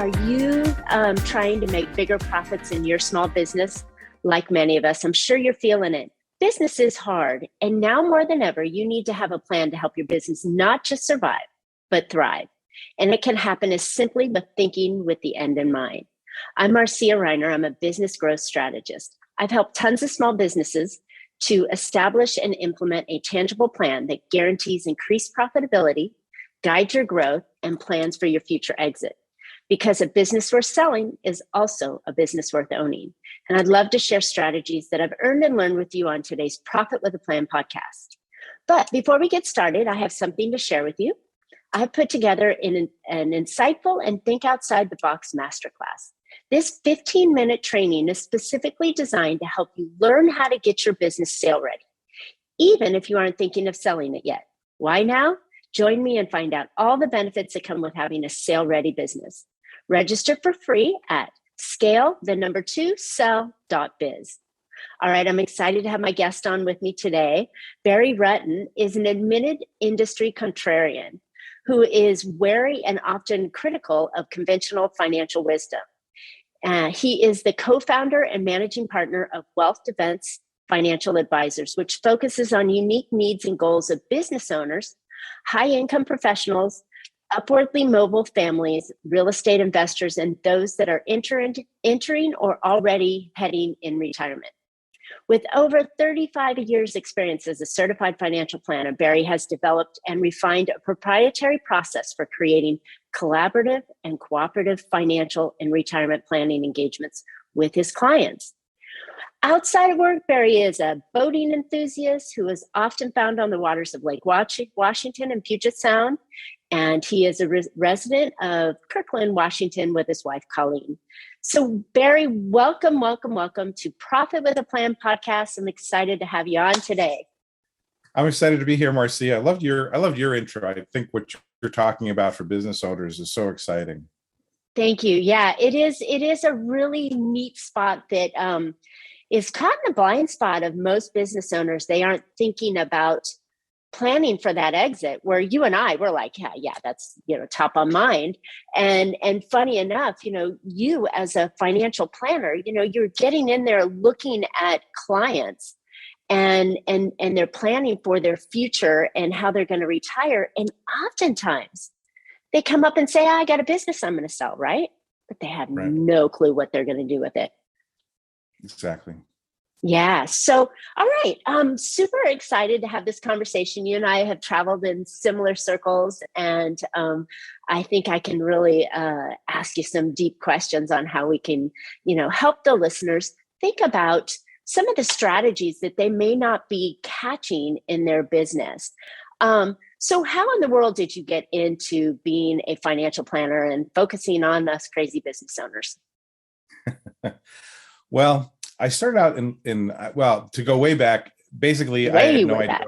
Are you trying to make bigger profits in your small business? Like many of us, I'm sure you're feeling it. Business is hard, and now more than ever, you need to have a plan to help your business not just survive, but thrive. And it can happen as simply with thinking with the end in mind. I'm Marcia. I'm a business growth strategist. I've helped tons of small businesses to establish and implement a tangible plan that guarantees increased profitability, guides your growth, and plans for your future exit. Because a business worth selling is also a business worth owning. And I'd love to share strategies that I've earned and learned with you on today's Profit with a Plan podcast. But before we get started, I have something to share with you. I've put together an insightful and think outside the box masterclass. This 15-minute training is specifically designed to help you learn how to get your business sale ready, even if you aren't thinking of selling it yet. Why now? Join me and find out all the benefits that come with having a sale-ready business. Register for free at scale2sell.biz. All right, I'm excited to have my guest on with me today. Barry Rutten is an admitted industry contrarian who is wary and often critical of conventional financial wisdom. He is the co-founder and managing partner of Wealth Defense Financial Advisors, which focuses on unique needs and goals of business owners, high-income professionals, upwardly mobile families, real estate investors, and those that are entering or already heading in retirement. With over 35 years experience as a certified financial planner, Barry has developed and refined a proprietary process for creating collaborative and cooperative financial and retirement planning engagements with his clients. Outside of work, Barry is a boating enthusiast who is often found on the waters of Lake Washington and Puget Sound. And he is a resident of Kirkland, Washington with his wife, Colleen. So Barry, welcome to Profit with a Plan podcast. I'm excited to have you on today. I'm excited to be here, Marcia. I loved your intro. I think what you're talking about for business owners is so exciting. Thank you. Yeah, it is a really neat spot that is caught in a blind spot of most business owners. They aren't thinking about planning for that exit, where you and I were like, yeah, that's, top of mind. And funny enough, you as a financial planner, you're getting in there looking at clients and they're planning for their future and how they're going to retire. And oftentimes they come up and say, I got a business I'm going to sell, right? But they have no clue what they're going to do with it. Exactly. Yeah. So, all right. I'm super excited to have this conversation. You and I have traveled in similar circles, and I think I can really ask you some deep questions on how we can, help the listeners think about some of the strategies that they may not be catching in their business. So how in the world did you get into being a financial planner and focusing on us crazy business owners? Well, I started out to go way back, basically, I had no idea,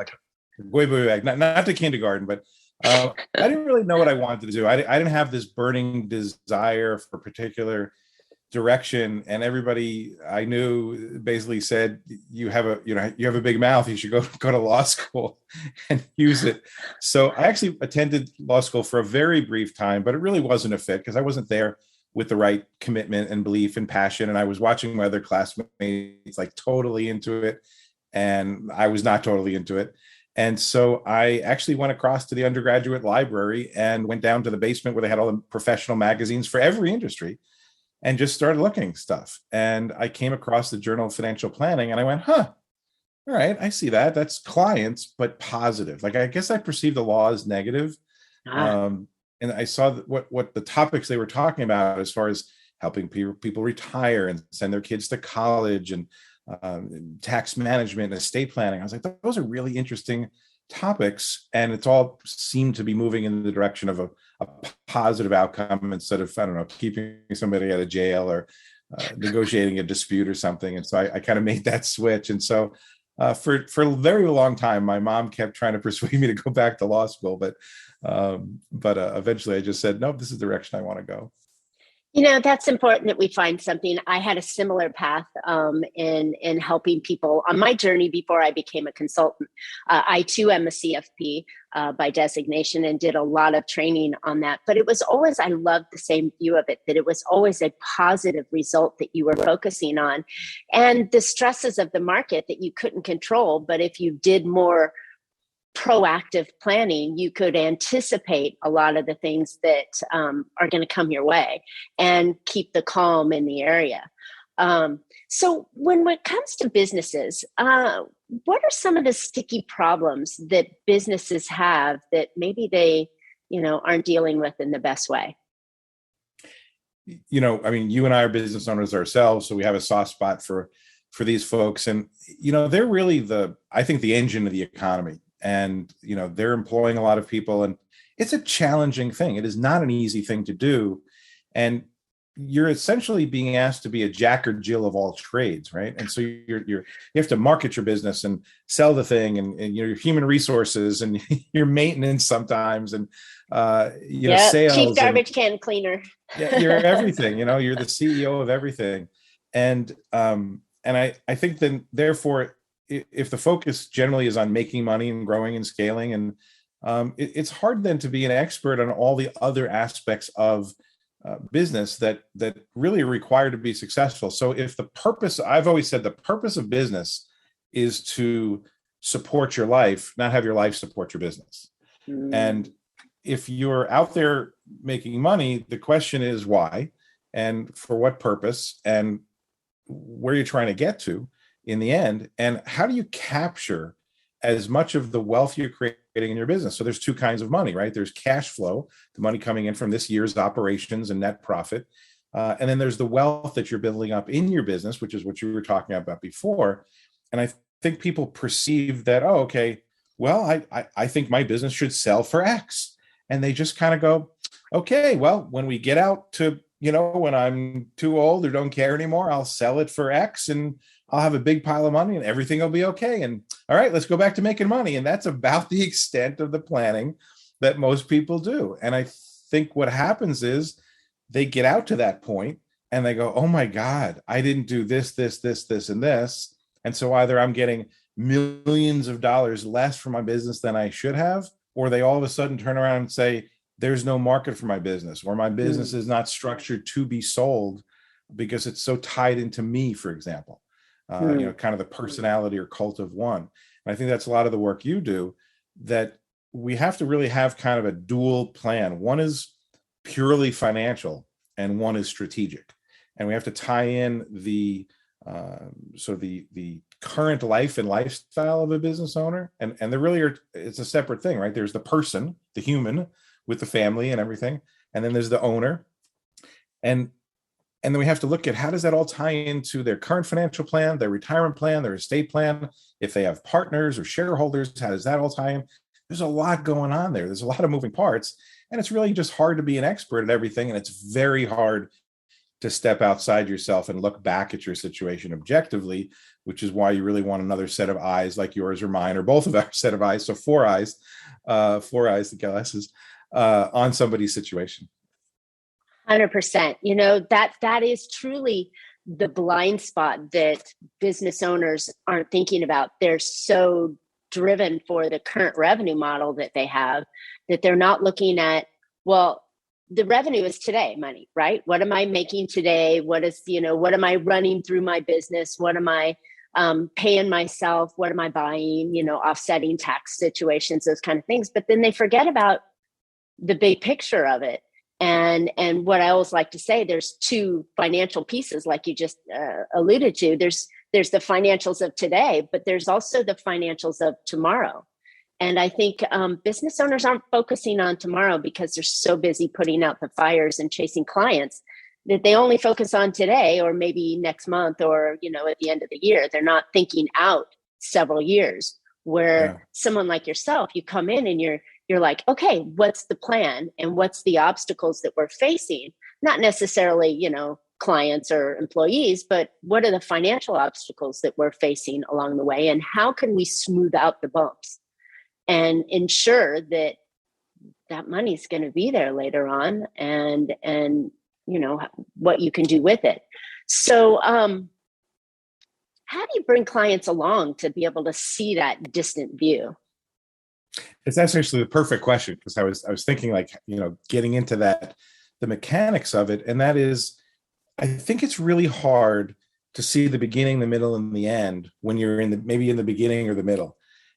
way back, not to kindergarten, but I didn't really know what I wanted to do. I didn't have this burning desire for a particular direction. And everybody I knew basically said, you have a big mouth, you should go to law school and use it. So I actually attended law school for a very brief time, but it really wasn't a fit because I wasn't there with the right commitment and belief and passion. And I was watching my other classmates like totally into it. And I was not totally into it. And so I actually went across to the undergraduate library and went down to the basement where they had all the professional magazines for every industry and just started looking stuff. And I came across the Journal of Financial Planning and I went, all right, I see that. That's clients, but positive. Like, I guess I perceived the law as negative. And I saw what the topics they were talking about as far as helping people retire and send their kids to college and tax management and estate planning. I was like, those are really interesting topics. And it's all seemed to be moving in the direction of a positive outcome instead of, keeping somebody out of jail or negotiating a dispute or something. And so I kind of made that switch. And so for a very long time, my mom kept trying to persuade me to go back to law school, but eventually I just said, nope, this is the direction I want to go. That's important that we find something. I had a similar path in helping people on my journey before I became a consultant. I too am a CFP by designation and did a lot of training on that. But it was always, I loved the same view of it, that it was always a positive result that you were focusing on. And the stresses of the market that you couldn't control, but if you did more proactive planning, you could anticipate a lot of the things that are going to come your way and keep the calm in the area. So when it comes to businesses, what are some of the sticky problems that businesses have that maybe they, aren't dealing with in the best way? You and I are business owners ourselves, so we have a soft spot for these folks. And, they're really I think the engine of the economy. And, they're employing a lot of people, and it's a challenging thing. It is not an easy thing to do. And you're essentially being asked to be a Jack or Jill of all trades, right? And so you have to market your business and sell the thing, and your human resources and your maintenance sometimes, and sales, chief garbage can cleaner. You're everything. You're the CEO of everything, and I think then therefore, if the focus generally is on making money and growing and scaling, and it's hard then to be an expert on all the other aspects of business that really are required to be successful. So if I've always said the purpose of business is to support your life, not have your life support your business. And if you're out there making money, the question is why, and for what purpose, and where you're trying to get to in the end, and how do you capture as much of the wealth you're creating in your business? So there's two kinds of money, right? There's cash flow, the money coming in from this year's operations and net profit. And then there's the wealth that you're building up in your business, which is what you were talking about before. And I think people perceive that, oh, okay, well, I think my business should sell for X. And they just kind of go, okay, well, when we get out to, when I'm too old or don't care anymore, I'll sell it for X and I'll have a big pile of money and everything will be okay. And all right, let's go back to making money. And that's about the extent of the planning that most people do. And I think what happens is they get out to that point and they go, oh my God, I didn't do this, this, and this. And so either I'm getting millions of dollars less for my business than I should have, or they all of a sudden turn around and say, there's no market for my business, or my business is not structured to be sold because it's so tied into me, for example. Kind of the personality or cult of one. And I think that's a lot of the work you do, that we have to really have kind of a dual plan. One is purely financial and one is strategic. And we have to tie in the current life and lifestyle of a business owner. And there really it's a separate thing, right? There's the person, the human with the family and everything. And then there's the owner. And then we have to look at how does that all tie into their current financial plan, their retirement plan, their estate plan. If they have partners or shareholders, how does that all tie in? There's a lot going on there. There's a lot of moving parts. And it's really just hard to be an expert at everything. And it's very hard to step outside yourself and look back at your situation objectively, which is why you really want another set of eyes like yours or mine, or both of our set of eyes. So four eyes, the glasses, on somebody's situation. 100%. That is truly the blind spot that business owners aren't thinking about. They're so driven for the current revenue model that they have that they're not looking at, well, the revenue is today money, right? What am I making today? What am I running through my business? What am I paying myself? What am I buying? Offsetting tax situations, those kind of things. But then they forget about the big picture of it. And what I always like to say, there's two financial pieces, like you just alluded to. There's the financials of today, but there's also the financials of tomorrow. And I think business owners aren't focusing on tomorrow because they're so busy putting out the fires and chasing clients that they only focus on today or maybe next month or, at the end of the year. They're not thinking out several years, where someone like yourself, you come in and you're like, okay, what's the plan and what's the obstacles that we're facing? Not necessarily, clients or employees, but what are the financial obstacles that we're facing along the way? And how can we smooth out the bumps and ensure that money's going to be there later on? And what you can do with it. So how do you bring clients along to be able to see that distant view? That's actually the perfect question, because I was thinking, like, getting into that, the mechanics of it. And that is, I think it's really hard to see the beginning, the middle, and the end when you're maybe in the beginning or the middle.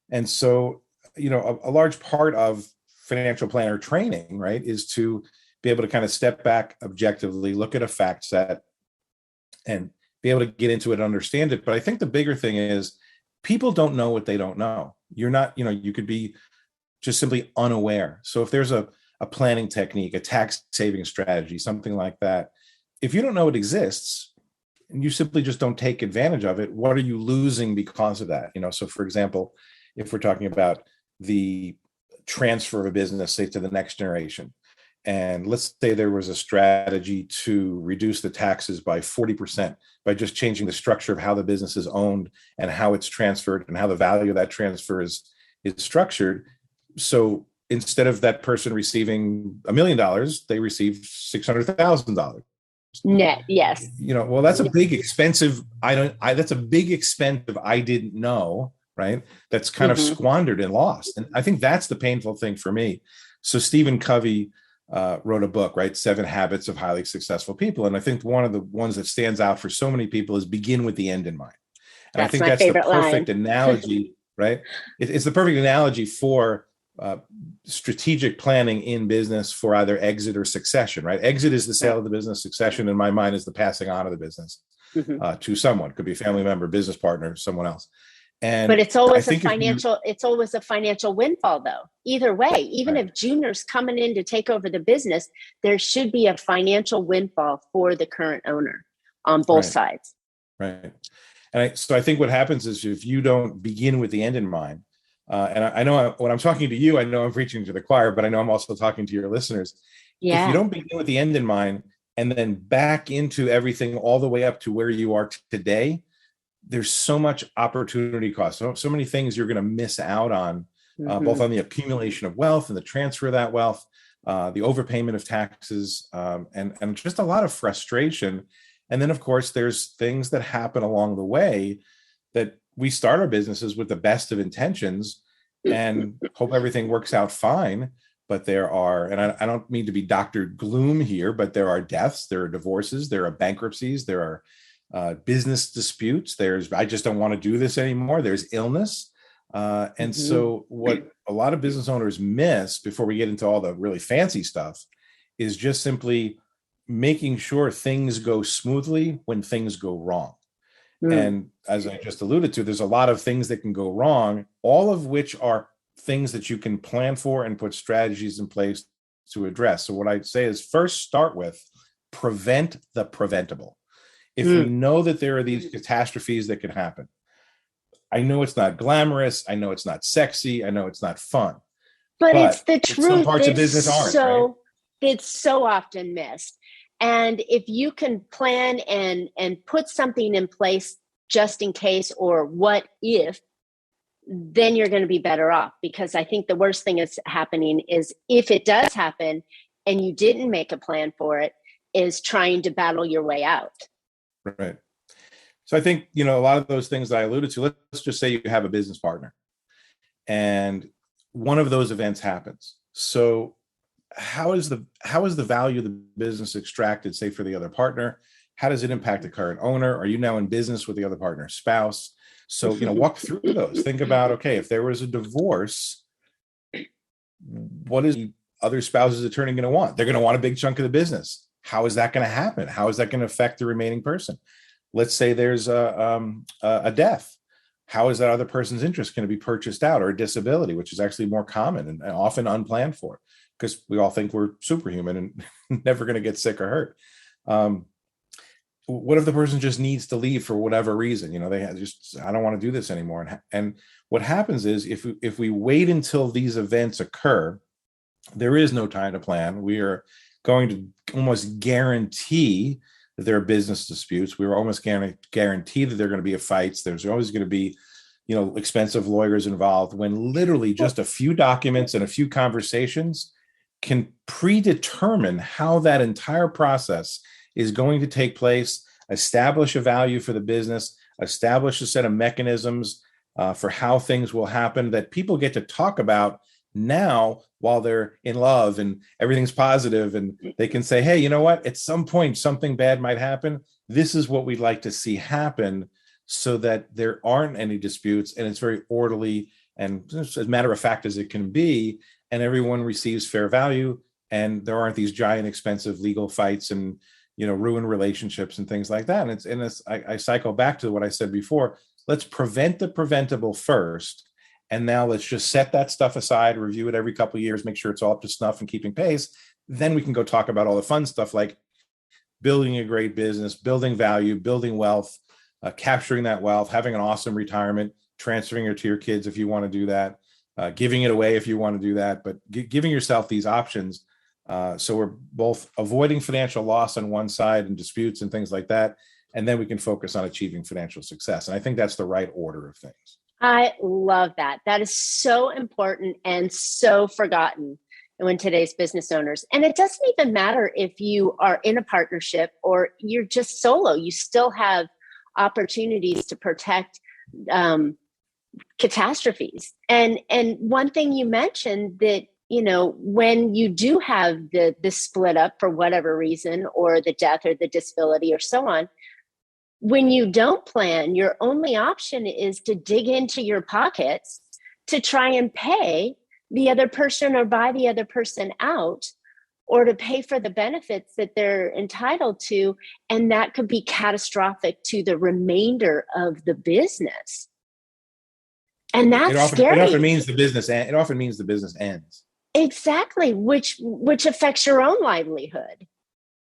And so, a large part of financial planner training, right, is to be able to kind of step back objectively, look at a fact set, and be able to get into it and understand it. But I think the bigger thing is, people don't know what they don't know. You're not, you could be just simply unaware. So if there's a planning technique, a tax saving strategy, something like that, if you don't know it exists and you simply just don't take advantage of it, what are you losing because of that? So for example, if we're talking about the transfer of a business, say, to the next generation, and let's say there was a strategy to reduce the taxes by 40% by just changing the structure of how the business is owned and how it's transferred and how the value of that transfer is structured. So instead of that person receiving $1 million, they receive $600,000. Net, yes. Well, that's a big expensive. That's a big expensive. I didn't know, right? That's kind of squandered and lost. And I think that's the painful thing for me. So Stephen Covey wrote a book, right? 7 Habits of Highly Successful People. And I think one of the ones that stands out for so many people is begin with the end in mind. And I think that's the perfect analogy, right? It's the perfect analogy for strategic planning in business for either exit or succession, right? Exit is the sale of the business. Succession, in my mind, is the passing on of the business to someone. Could be a family member, business partner, someone else. But it's always it's always a financial windfall, though. Either way, even if Junior's coming in to take over the business, there should be a financial windfall for the current owner on both sides. Right. And so I think what happens is, if you don't begin with the end in mind, and I know when I'm talking to you, I know I'm preaching to the choir, but I know I'm also talking to your listeners. Yeah. If you don't begin with the end in mind and then back into everything all the way up to where you are today, there's so much opportunity cost, so many things you're going to miss out on, both on the accumulation of wealth and the transfer of that wealth, the overpayment of taxes, and just a lot of frustration. And then, of course, there's things that happen along the way that we start our businesses with the best of intentions and hope everything works out fine. But there are, and I don't mean to be Dr. Gloom here, but there are deaths, there are divorces, there are bankruptcies, there are business disputes. I just don't want to do this anymore. There's illness. And so what a lot of business owners miss before we get into all the really fancy stuff is just simply making sure things go smoothly when things go wrong. And as I just alluded to, there's a lot of things that can go wrong, all of which are things that you can plan for and put strategies in place to address. So what I'd say is, first, start with prevent the preventable. If we know that there are these catastrophes that can happen, I know it's not glamorous, I know it's not sexy, I know it's not fun, but it's the truth. Some parts of business aren't, right? It's so often missed. And if you can plan and put something in place just in case, or what if, then you're going to be better off. Because I think the worst thing that's happening is, if it does happen and you didn't make a plan for it, is trying to battle your way out. Right. So I think, a lot of those things that I alluded to, let's just say you have a business partner and one of those events happens. So how is the value of the business extracted, say, for the other partner? How does it impact the current owner? Are you now in business with the other partner's spouse? So, walk through those. Think about, okay, if there was a divorce, what is the other spouse's attorney going to want? They're going to want a big chunk of the business. How is that going to happen? How is that going to affect the remaining person? Let's say there's a death. How is that other person's interest going to be purchased out, or a disability, which is actually more common and often unplanned for, because we all think we're superhuman and never going to get sick or hurt. What if the person just needs to leave for whatever reason? I don't want to do this anymore. And what happens is, if we wait until these events occur, there is no time to plan. We are going to almost guarantee that there are business disputes. We were almost guaranteed that there are going to be fights. There's always going to be, expensive lawyers involved, when literally just a few documents and a few conversations can predetermine how that entire process is going to take place, establish a value for the business, establish a set of mechanisms for how things will happen that people get to talk about now while they're in love and everything's positive, and they can say, hey, you know what, at some point something bad might happen. This is what we'd like to see happen, so that there aren't any disputes and it's very orderly and as a matter of fact as it can be, and everyone receives fair value, and there aren't these giant expensive legal fights and ruin relationships and things like that. I cycle back to what I said before. Let's prevent the preventable first, and now let's just set that stuff aside, review it every couple of years, make sure it's all up to snuff and keeping pace. Then we can go talk about all the fun stuff like building a great business, building value, building wealth, capturing that wealth, having an awesome retirement, transferring it to your kids if you want to do that, giving it away if you want to do that, but giving yourself these options. So we're both avoiding financial loss on one side and disputes and things like that, and then we can focus on achieving financial success. And I think that's the right order of things. I love that. That is so important and so forgotten in today's business owners. And it doesn't even matter if you are in a partnership or you're just solo. You still have opportunities to protect catastrophes. And one thing you mentioned that, when you do have the split up for whatever reason, or the death or the disability or so on, when you don't plan, your only option is to dig into your pockets to try and pay the other person or buy the other person out, or to pay for the benefits that they're entitled to. And that could be catastrophic to the remainder of the business. And that's scary. It often means the business ends. Exactly, which affects your own livelihood.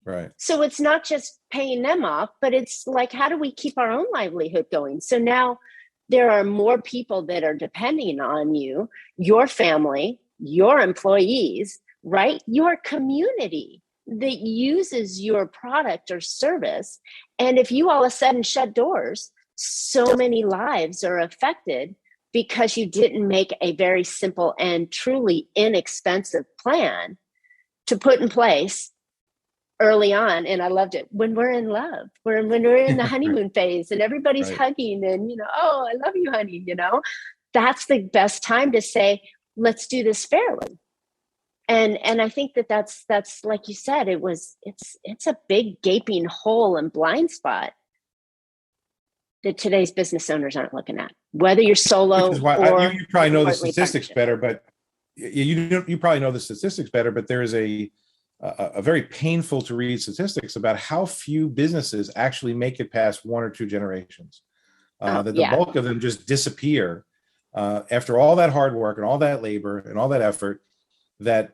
Right. So it's not just paying them off, but it's like, how do we keep our own livelihood going? So now there are more people that are depending on you, your family, your employees, right? Your community that uses your product or service. And if you all of a sudden shut doors, so many lives are affected because you didn't make a very simple and truly inexpensive plan to put in place early on. And I loved it when we're in love, when we're in the honeymoon phase and everybody's hugging and, oh, I love you, honey, that's the best time to say, let's do this fairly. And I think that's like you said, it's a big gaping hole and blind spot that today's business owners aren't looking at, whether you're solo or you probably know the statistics better, but you probably know the statistics better, but there is a very painful to read statistics about how few businesses actually make it past one or two generations. The bulk of them just disappear after all that hard work and all that labor and all that effort, that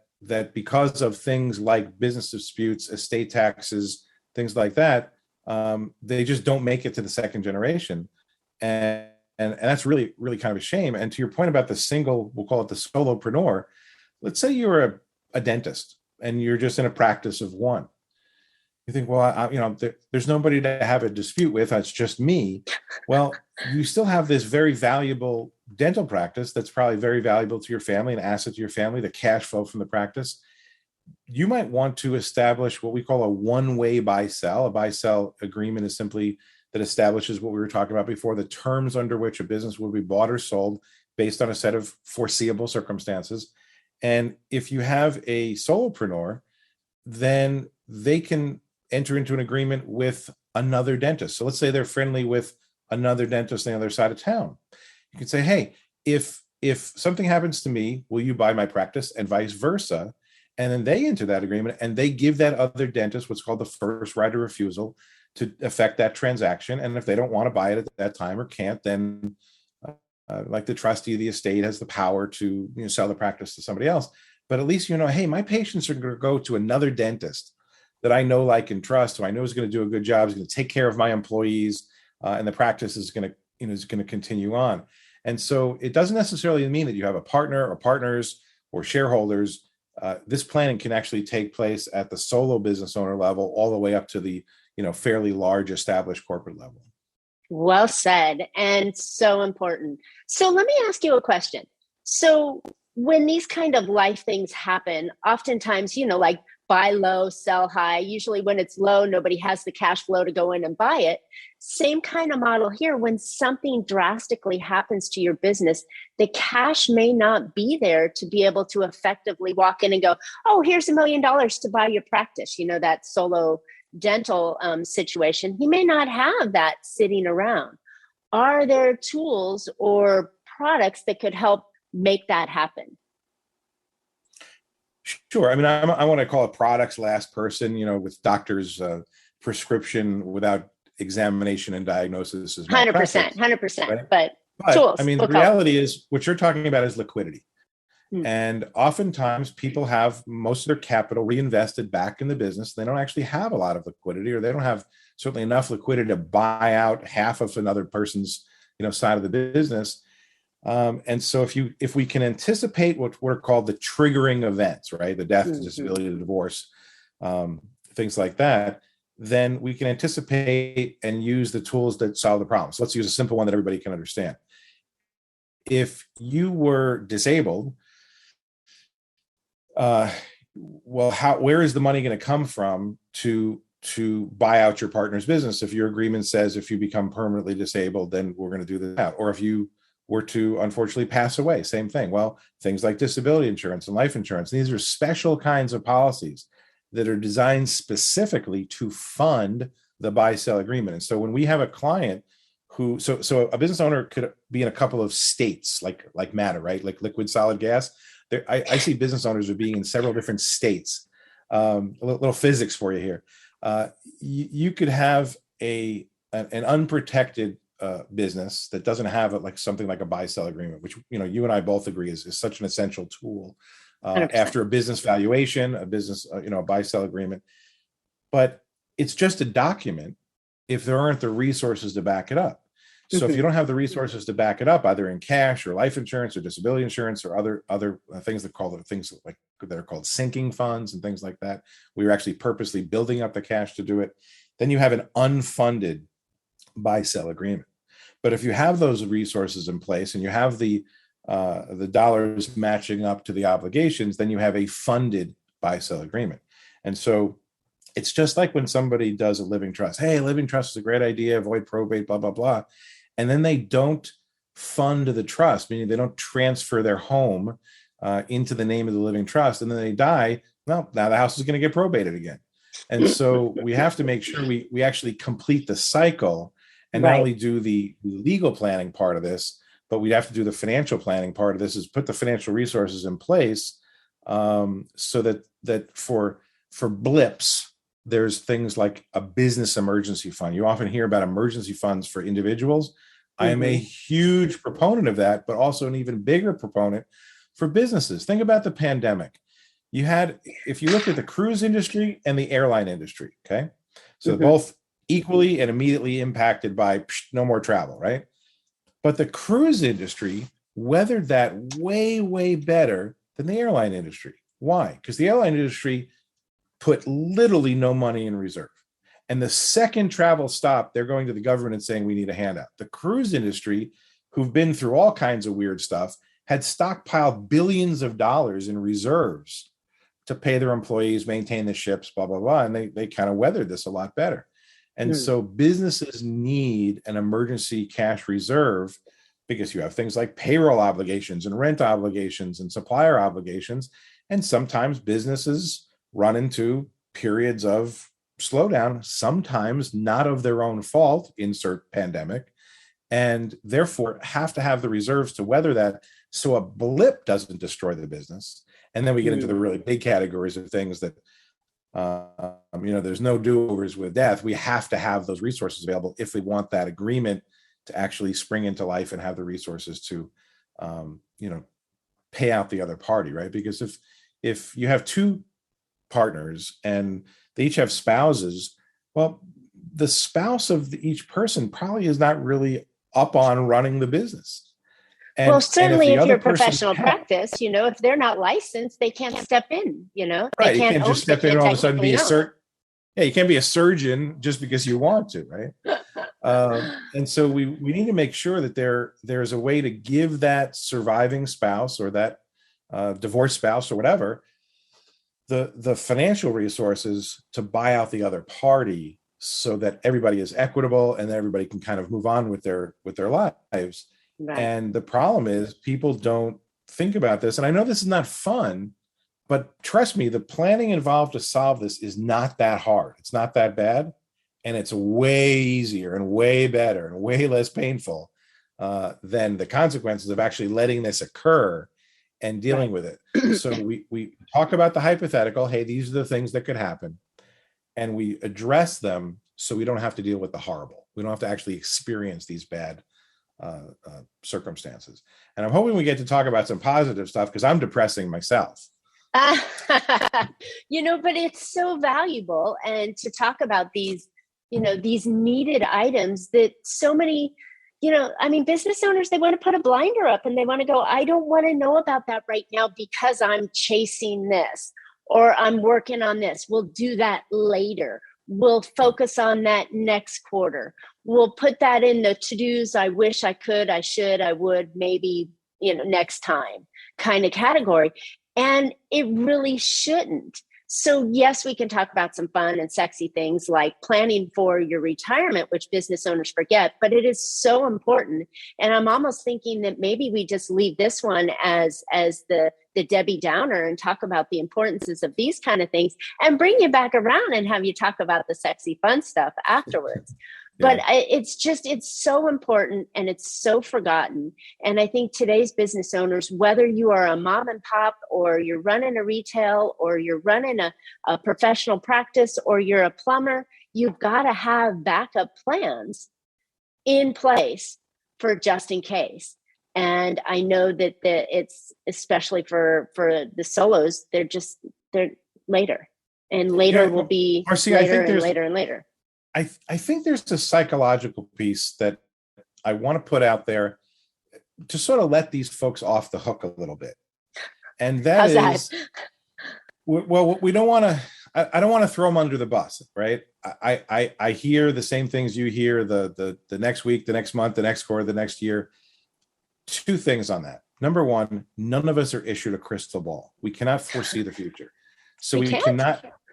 because of things like business disputes, estate taxes, things like that, they just don't make it to the second generation. And that's really, really kind of a shame. And to your point about the single, we'll call it the solopreneur, let's say you're a dentist and you're just in a practice of one. You think, well, there's nobody to have a dispute with. It's just me. Well, you still have this very valuable dental practice that's probably very valuable to your family, an asset to your family, the cash flow from the practice. You might want to establish what we call a one-way buy-sell. A buy-sell agreement is simply that establishes what we were talking about before, the terms under which a business will be bought or sold based on a set of foreseeable circumstances. And if you have a solopreneur, then they can enter into an agreement with another dentist. So let's say they're friendly with another dentist on the other side of town. You can say, hey, if something happens to me, will you buy my practice, and vice versa? And then they enter that agreement and they give that other dentist what's called the first right of refusal to affect that transaction. And if they don't want to buy it at that time or can't, then like the trustee of the estate has the power to sell the practice to somebody else. But at least hey, my patients are going to go to another dentist that I know, like, and trust, who I know is going to do a good job, is going to take care of my employees, and the practice is going to continue on. And so it doesn't necessarily mean that you have a partner or partners or shareholders. This planning can actually take place at the solo business owner level, all the way up to the fairly large established corporate level. Well said, and so important. So let me ask you a question. So when these kind of life things happen, oftentimes, like buy low, sell high. Usually when it's low, nobody has the cash flow to go in and buy it. Same kind of model here. When something drastically happens to your business, the cash may not be there to be able to effectively walk in and go, oh, here's $1 million to buy your practice. That solo dental situation. He may not have that sitting around. Are there tools or products that could help make that happen? Sure. I mean, I want to call it products last person, with doctors' prescription without examination and diagnosis is 100%, right? but tools. I mean, the reality is what you're talking about is liquidity. And oftentimes people have most of their capital reinvested back in the business. They don't actually have a lot of liquidity, or they don't have certainly enough liquidity to buy out half of another person's, side of the business. And so if we can anticipate what were called the triggering events, right? The death, disability, the divorce, things like that, then we can anticipate and use the tools that solve the problem. So let's use a simple one that everybody can understand. If you were disabled, where is the money going to come from to buy out your partner's business? If your agreement says if you become permanently disabled, then we're going to do that. Or if you were to unfortunately pass away, same thing. Well, things like disability insurance and life insurance, these are special kinds of policies that are designed specifically to fund the buy-sell agreement. And so when we have a client who, so a business owner could be in a couple of states, like matter, right? Like liquid, solid, gas. I see business owners are being in several different states. A little physics for you here. You could have an unprotected business that doesn't have something like a buy-sell agreement, which you and I both agree is such an essential tool after a business valuation, a business a buy-sell agreement. But it's just a document if there aren't the resources to back it up. So if you don't have the resources to back it up, either in cash or life insurance or disability insurance or other things that are called sinking funds and things like that, we were actually purposely building up the cash to do it. Then you have an unfunded buy-sell agreement. But if you have those resources in place and you have the dollars matching up to the obligations, then you have a funded buy-sell agreement. And so it's just like when somebody does a living trust. Hey, a living trust is a great idea, avoid probate, blah, blah, blah. And then they don't fund the trust, meaning they don't transfer their home into the name of the living trust. And then they die. Well, now the house is going to get probated again. And so we have to make sure we actually complete the cycle and not only do the legal planning part of this, but we have to do the financial planning part of this, is put the financial resources in place so that for blips, there's things like a business emergency fund. You often hear about emergency funds for individuals. I am a huge proponent of that, but also an even bigger proponent for businesses. Think about the pandemic. If you look at the cruise industry and the airline industry, okay? So both equally and immediately impacted by no more travel, right? But the cruise industry weathered that way, way better than the airline industry. Why? Because the airline industry put literally no money in reserve. And the second travel stopped, they're going to the government and saying, we need a handout. The cruise industry, who've been through all kinds of weird stuff, had stockpiled billions of dollars in reserves to pay their employees, maintain the ships, blah, blah, blah. And they kind of weathered this a lot better. And so businesses need an emergency cash reserve because you have things like payroll obligations and rent obligations and supplier obligations. And sometimes businesses run into periods of slowdown, sometimes not of their own fault, insert pandemic, and therefore have to have the reserves to weather that so a blip doesn't destroy the business. And then we get into the really big categories of things that, there's no do-overs with death. We have to have those resources available if we want that agreement to actually spring into life and have the resources to, pay out the other party, right? Because if you have two partners and they each have spouses, well, the spouse of each person probably is not really up on running the business. And, certainly if you're a professional practice, if they're not licensed, they can't step in, Right. You can't just step in and all of a sudden be a surgeon. Yeah, you can't be a surgeon just because you want to, right? And so we need to make sure that there's a way to give that surviving spouse or that divorced spouse or whatever, the financial resources to buy out the other party so that everybody is equitable and everybody can kind of move on with their lives. Right. And the problem is people don't think about this. And I know this is not fun, but trust me, the planning involved to solve this is not that hard. It's not that bad. And it's way easier and way better and way less painful than the consequences of actually letting this occur and dealing with it. So we talk about the hypothetical, hey, these are the things that could happen. And we address them so we don't have to deal with the horrible. We don't have to actually experience these bad circumstances. And I'm hoping we get to talk about some positive stuff because I'm depressing myself. But it's so valuable. And to talk about these, these needed items that so many, business owners, they want to put a blinder up and they want to go, I don't want to know about that right now because I'm chasing this or I'm working on this. We'll do that later. We'll focus on that next quarter. We'll put that in the to-dos. I wish I could, I should, I would, maybe, next time kind of category. And it really shouldn't. So yes, we can talk about some fun and sexy things like planning for your retirement, which business owners forget, but it is so important. And I'm almost thinking that maybe we just leave this one as the Debbie Downer and talk about the importances of these kind of things and bring you back around and have you talk about the sexy fun stuff afterwards. But it's so important and it's so forgotten. And I think today's business owners, whether you are a mom and pop or you're running a retail or you're running a professional practice or you're a plumber, you've got to have backup plans in place for just in case. And I know that it's especially for the solos, they're later and later will be Marcia, later and later and later. I think there's a psychological piece that I want to put out there to sort of let these folks off the hook a little bit. And that is, well, we don't want to, I don't want to throw them under the bus, right? I hear the same things you hear the next week, the next month, the next quarter, the next year. Two things on that. Number one, none of us are issued a crystal ball. We cannot foresee the future. So we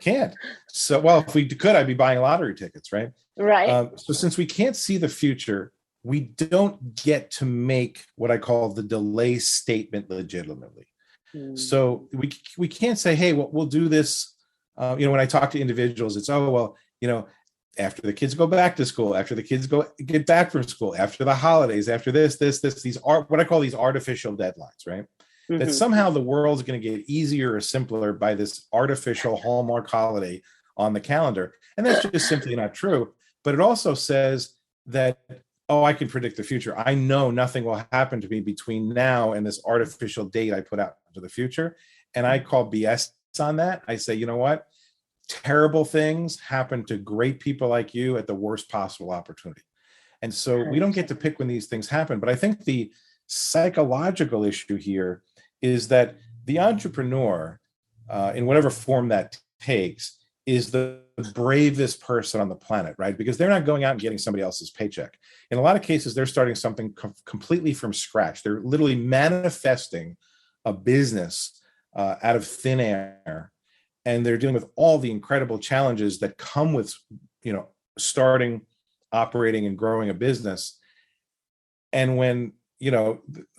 can't. So, well, if we could, I'd be buying lottery tickets, right? Right. So since we can't see the future, we don't get to make what I call the delay statement legitimately. So we can't say, hey, well, we'll do this. When I talk to individuals, it's, after the kids go back to school, after the kids get back from school, after the holidays, after this, these are what I call these artificial deadlines, right? Mm-hmm. That somehow the world's going to get easier or simpler by this artificial Hallmark holiday on the calendar. And that's just simply not true. But it also says that, I can predict the future. I know nothing will happen to me between now and this artificial date I put out into the future. And I call BS on that. I say, you know what? Terrible things happen to great people like you at the worst possible opportunity. And so we don't get to pick when these things happen. But I think the psychological issue here is that the entrepreneur, in whatever form that takes, is the bravest person on the planet, right? Because they're not going out and getting somebody else's paycheck. In a lot of cases, they're starting something completely from scratch. They're literally manifesting a business out of thin air. And they're dealing with all the incredible challenges that come with, starting, operating, and growing a business. And when,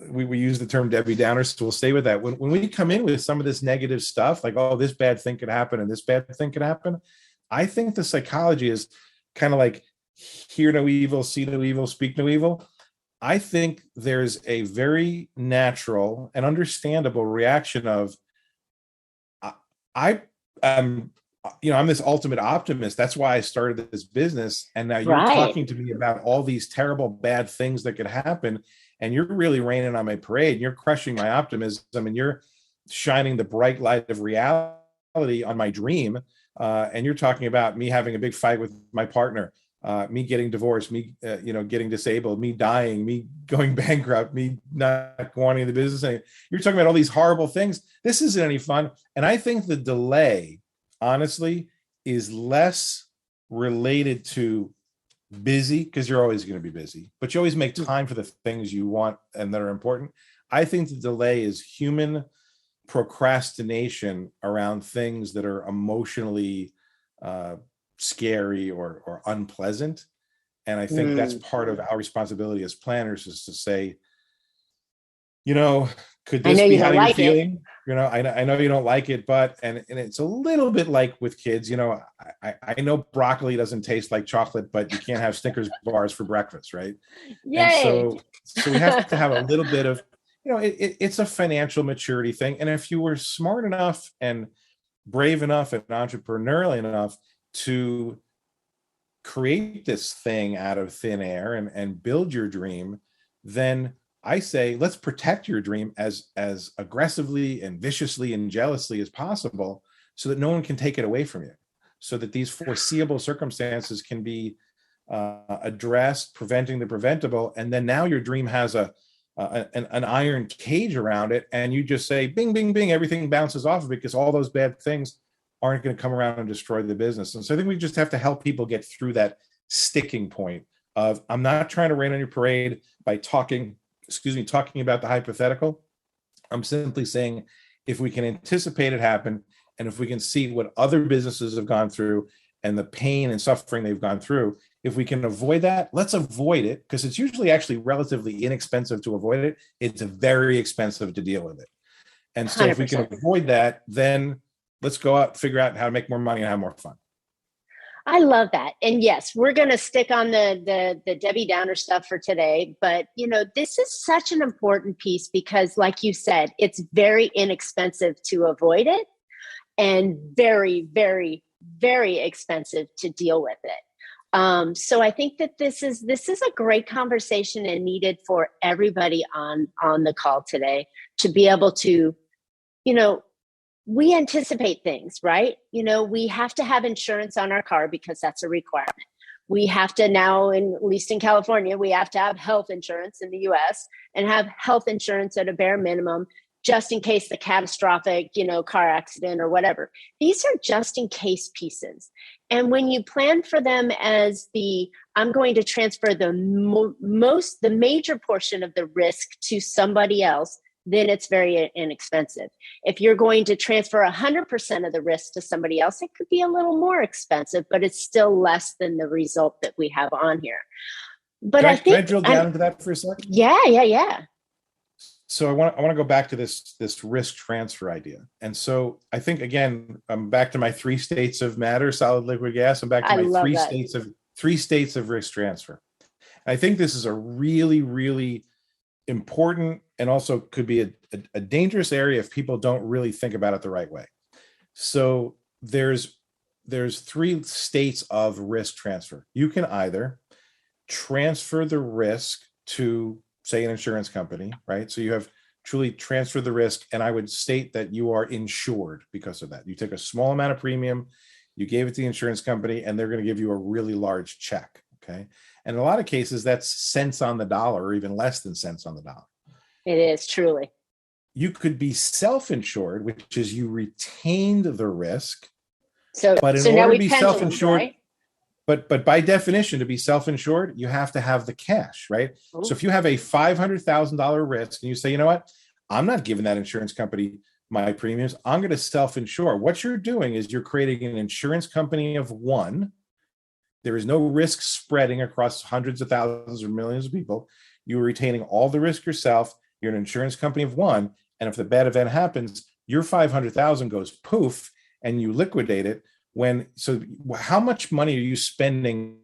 we use the term Debbie Downer, so we'll stay with that. When we come in with some of this negative stuff, like, this bad thing could happen and this bad thing could happen, I think the psychology is kind of like, hear no evil, see no evil, speak no evil. I think there's a very natural and understandable reaction of, I'm this ultimate optimist. That's why I started this business. And now you're talking to me about all these terrible, bad things that could happen. And you're really raining on my parade. And you're crushing my optimism. And you're shining the bright light of reality on my dream. And you're talking about me having a big fight with my partner, me getting divorced, me, getting disabled, me dying, me going bankrupt, me not wanting the business anymore. You're talking about all these horrible things. This isn't any fun. And I think the delay, honestly, is less related to busy, because you're always going to be busy, but you always make time for the things you want and that are important. I think the delay is human procrastination around things that are emotionally scary or unpleasant. And I think that's part of our responsibility as planners, is to say, could this be how you're feeling? I know you don't like it, but, and it's a little bit like with kids, I know broccoli doesn't taste like chocolate, but you can't have Snickers bars for breakfast, right? Yay. And so we have to have a little bit of, it's a financial maturity thing. And if you were smart enough and brave enough and entrepreneurial enough to create this thing out of thin air and build your dream, then I say, let's protect your dream as aggressively and viciously and jealously as possible, so that no one can take it away from you, so that these foreseeable circumstances can be addressed, preventing the preventable. And then now your dream has an iron cage around it, and you just say, bing, bing, bing, everything bounces off of it, because all those bad things aren't going to come around and destroy the business. And so I think we just have to help people get through that sticking point of, I'm not trying to rain on your parade by talking about the hypothetical. I'm simply saying, if we can anticipate it happen, and if we can see what other businesses have gone through and the pain and suffering they've gone through, if we can avoid that, let's avoid it, because it's usually actually relatively inexpensive to avoid it. It's very expensive to deal with it. And so 100%. If we can avoid that, then let's go out, figure out how to make more money and have more fun. I love that. And yes, we're going to stick on the Debbie Downer stuff for today. But, this is such an important piece, because like you said, it's very inexpensive to avoid it and very, very, very expensive to deal with it. So I think that this is a great conversation and needed for everybody on the call today, to be able to, we anticipate things, right? We have to have insurance on our car because that's a requirement. We have to now, at least in California, we have to have health insurance in the US, and have health insurance at a bare minimum, just in case the catastrophic, car accident or whatever. These are just in case pieces. And when you plan for them as I'm going to transfer the major portion of the risk to somebody else, then it's very inexpensive. If you're going to transfer 100% of the risk to somebody else, it could be a little more expensive, but it's still less than the result that we have on here. But can I drill down into that for a second? Yeah. So I want to go back to this risk transfer idea. And so I think, again, I'm back to my 3 states of matter, solid, liquid, gas. I'm back to my three states of risk transfer. I think this is a really, really important, and also could be a dangerous area if people don't really think about it the right way. So there's 3 states of risk transfer. You can either transfer the risk to, say, an insurance company, right? So you have truly transferred the risk, and I would state that you are insured because of that. You take a small amount of premium, you gave it to the insurance company, and they're going to give you a really large check, okay? And in a lot of cases, that's cents on the dollar, or even less than cents on the dollar. It is, truly. You could be self-insured, which is you retained the risk. But in order to be self-insured, right? But by definition, to be self-insured, you have to have the cash, right? Ooh. So if you have a $500,000 risk and you say, you know what, I'm not giving that insurance company my premiums, I'm going to self-insure. What you're doing is you're creating an insurance company of one. There is no risk spreading across hundreds of thousands or millions of people. You're retaining all the risk yourself. You're an insurance company of one. And if the bad event happens, your $500,000 goes poof and you liquidate it. So how much money are you spending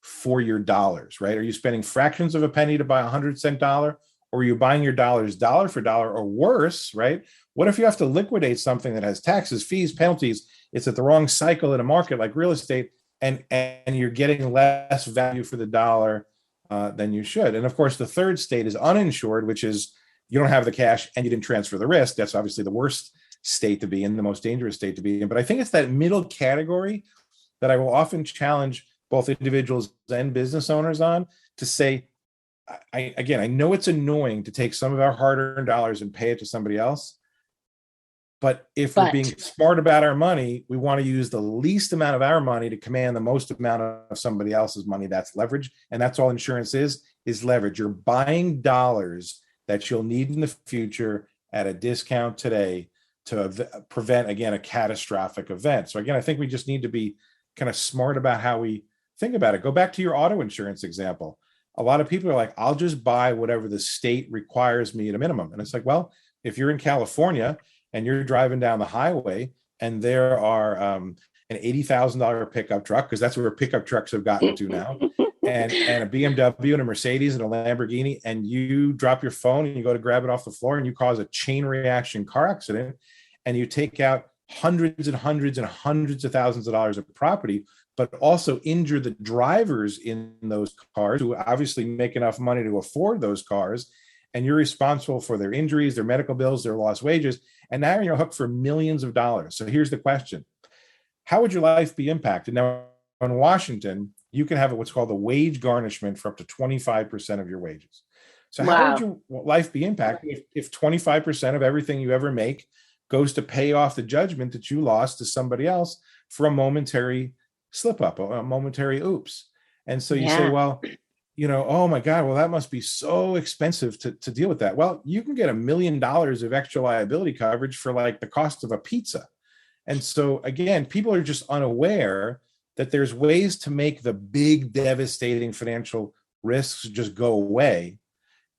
for your dollars, right? Are you spending fractions of a penny to buy a 100-cent dollar? Or are you buying your dollars dollar for dollar, or worse, right? What if you have to liquidate something that has taxes, fees, penalties? It's at the wrong cycle in a market like real estate, and you're getting less value for the dollar than you should. And of course, the third state is uninsured, which is you don't have the cash and you didn't transfer the risk. That's obviously the worst state to be in, the most dangerous state to be in. But I think it's that middle category that I will often challenge both individuals and business owners on, to say, I know it's annoying to take some of our hard-earned dollars and pay it to somebody else. But if we're being smart about our money, we want to use the least amount of our money to command the most amount of somebody else's money. That's leverage. And that's all insurance is leverage. You're buying dollars that you'll need in the future at a discount today, prevent, again, a catastrophic event. So again, I think we just need to be kind of smart about how we think about it. Go back to your auto insurance example. A lot of people are like, I'll just buy whatever the state requires me at a minimum. And it's like, well, if you're in California and you're driving down the highway and there are an $80,000 pickup truck, because that's where pickup trucks have gotten to now, and a BMW and a Mercedes and a Lamborghini, and you drop your phone and you go to grab it off the floor and you cause a chain reaction car accident, and you take out hundreds and hundreds and hundreds of thousands of dollars of property, but also injure the drivers in those cars who obviously make enough money to afford those cars, and you're responsible for their injuries, their medical bills, their lost wages, and now you're hooked for millions of dollars. So here's the question. How would your life be impacted? Now, in Washington, you can have what's called a wage garnishment for up to 25% of your wages. So how would your life be impacted if 25% of everything you ever make goes to pay off the judgment that you lost to somebody else for a momentary slip up, a momentary oops? And so you say, well, oh my God, well, that must be so expensive to deal with that. Well, you can get $1 million of extra liability coverage for like the cost of a pizza. And so again, people are just unaware that there's ways to make the big, devastating financial risks just go away.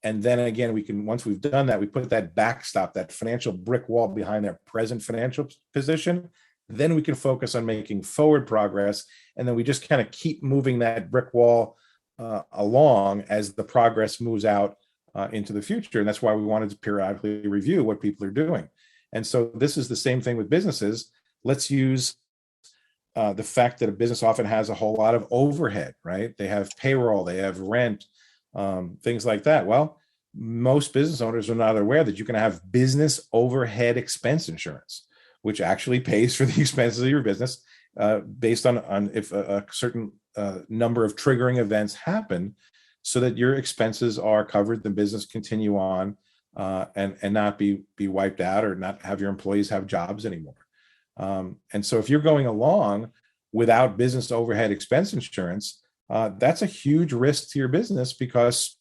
And then again, once we've done that, we put that backstop, that financial brick wall behind their present financial position. Then we can focus on making forward progress. And then we just kind of keep moving that brick wall along as the progress moves out into the future. And that's why we wanted to periodically review what people are doing. And so this is the same thing with businesses. Let's use the fact that a business often has a whole lot of overhead, right? They have payroll, they have rent, things like that. Well, most business owners are not aware that you can have business overhead expense insurance, which actually pays for the expenses of your business based on if a certain number of triggering events happen, so that your expenses are covered, the business continue on and not be wiped out or not have your employees have jobs anymore. And so if you're going along without business overhead expense insurance, that's a huge risk to your business, because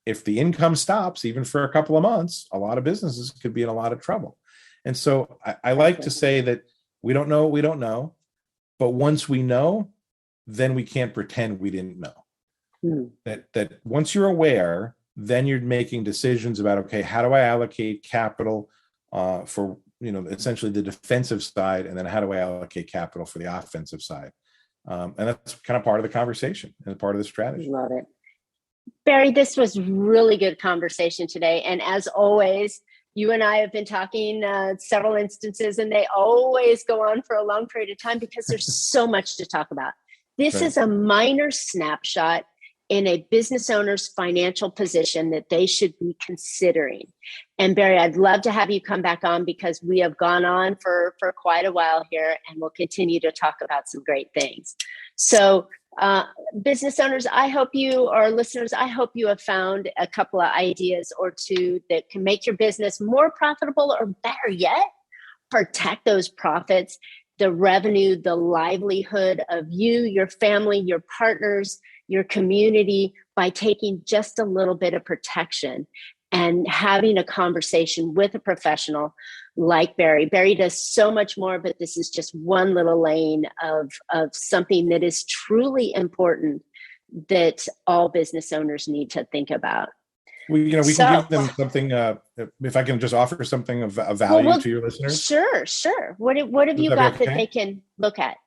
if the income stops, even for a couple of months, a lot of businesses could be in a lot of trouble. And so I like to say that we don't know what we don't know, but once we know, then we can't pretend we didn't know. That once you're aware, then you're making decisions about, okay, how do I allocate capital for essentially the defensive side, and then how do I allocate capital for the offensive side? And that's kind of part of the conversation and part of the strategy. Love it. Barry, this was really good conversation today. And as always, you and I have been talking several instances, and they always go on for a long period of time because there's so much to talk about. This is a minor snapshot in a business owner's financial position that they should be considering. And Barry, I'd love to have you come back on, because we have gone on for quite a while here, and we'll continue to talk about some great things. So business owners, I hope you, or listeners, I hope you have found a couple of ideas or two that can make your business more profitable, or better yet, protect those profits, the revenue, the livelihood of you, your family, your partners, your community, by taking just a little bit of protection and having a conversation with a professional like Barry. Barry does so much more, but this is just one little lane of something that is truly important that all business owners need to think about. We can give them something, if I can just offer something of value to your listeners. Sure. What have you got that they can look at?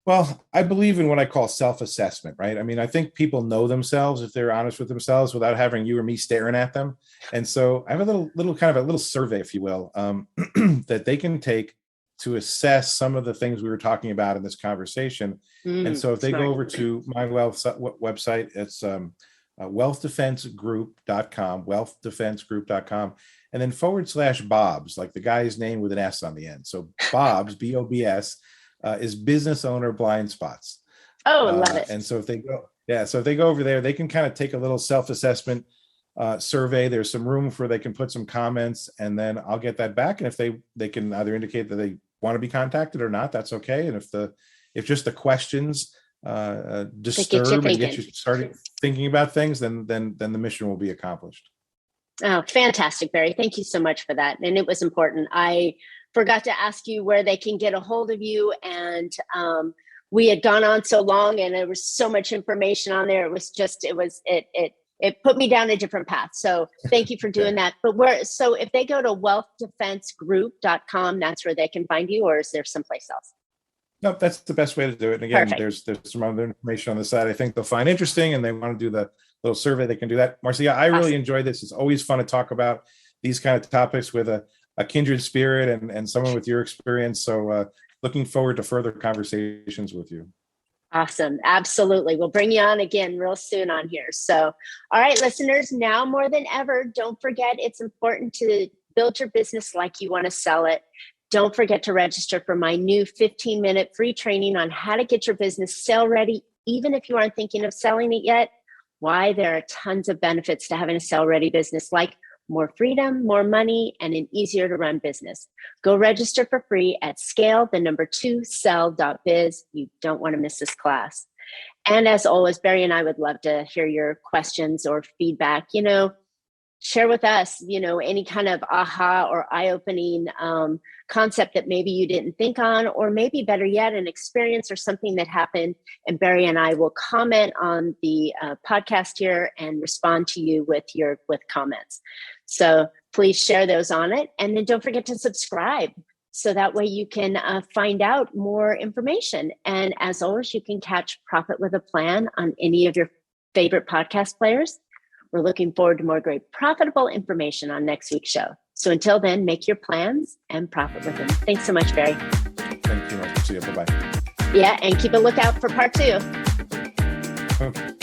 Well, I believe in what I call self-assessment, right? I mean, I think people know themselves if they're honest with themselves without having you or me staring at them. And so I have a little survey, if you will, that they can take to assess some of the things we were talking about in this conversation. And so if they go over to my website, it's wealthdefensegroup.com, wealthdefensegroup.com, and then /Bobs, like the guy's name with an S on the end. So Bobs, BOBS, is business owner blind spots. Oh, love it. And so if they go over there, they can kind of take a little self-assessment survey. There's some room for they can put some comments, and then I'll get that back. And if they can either indicate that they want to be contacted or not, that's okay. And if just the questions disturb and get you started thinking about things, then the mission will be accomplished. Oh, fantastic, Barry. Thank you so much for that. And it was important. I forgot to ask you where they can get a hold of you. And we had gone on so long and there was so much information on there. It put me down a different path. So thank you for doing that. But so if they go to wealthdefensegroup.com, that's where they can find you, or is there someplace else? No, that's the best way to do it. And again, there's some other information on the side I think they'll find interesting, and they want to do the little survey, they can do that. Marcia, I really enjoyed this. It's always fun to talk about these kind of topics with a kindred spirit and someone with your experience. So looking forward to further conversations with you. Awesome. Absolutely. We'll bring you on again real soon on here. So, all right, listeners, now more than ever, don't forget it's important to build your business like you want to sell it. Don't forget to register for my new 15-minute free training on how to get your business sale ready, even if you aren't thinking of selling it yet. Why? There are tons of benefits to having a sale ready business, like more freedom, more money, and an easier to run business. Go register for free at scale2sell.biz. You don't want to miss this class. And as always, Barry and I would love to hear your questions or feedback. Share with us, any kind of aha or eye-opening concept that maybe you didn't think on, or maybe better yet, an experience or something that happened. And Barry and I will comment on the podcast here and respond to you with comments. So please share those on it. And then don't forget to subscribe, so that way you can find out more information. And as always, you can catch Profit with a Plan on any of your favorite podcast players. We're looking forward to more great profitable information on next week's show. So until then, make your plans and profit with them. Thanks so much, Barry. Thank you, Marcia. Bye-bye. Yeah, and keep a lookout for part 2. Okay.